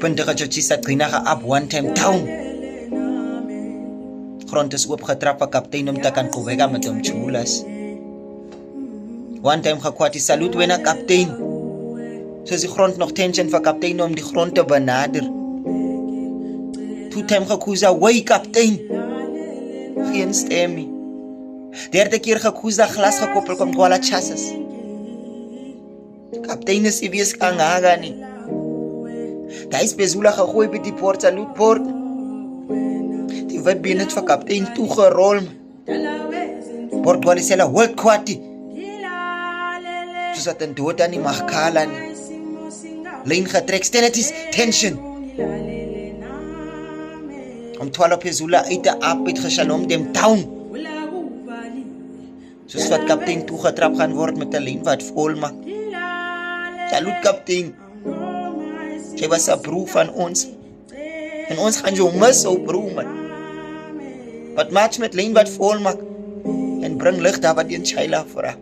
Puntige Jochisa Trina geap one time down. Grond is oopgetrap vir kaptein om te kan kowega met hom chulas. One time gekwati salut wena kaptein. Soos die grond nog tension vir kaptein om die grond te benader. Two time gekuza way kaptein. Geen stemmy. Derde keer gekuza glas gekoppel kom kwala chassis. Kaptein is iewes kangaga nie. Daar is bezula gegooi by die poort salutpoort. Die wit been het vir kaptein toegerol. Port walisela world kwati. Soos dat een dood aan die mag kala nie. Lijn getrek, stellities, tension. Om 12 bezula uit de aap het geshalom dem town. Soos wat kaptein toegetrap gaan word met een lijn wat vol maak. Salut kaptein. Jy was 'n broer van ons. En ons gaan jou mis, ou broer man. Wat maak met lyn wat vol maak en bring lig daar wat een Shaila vra.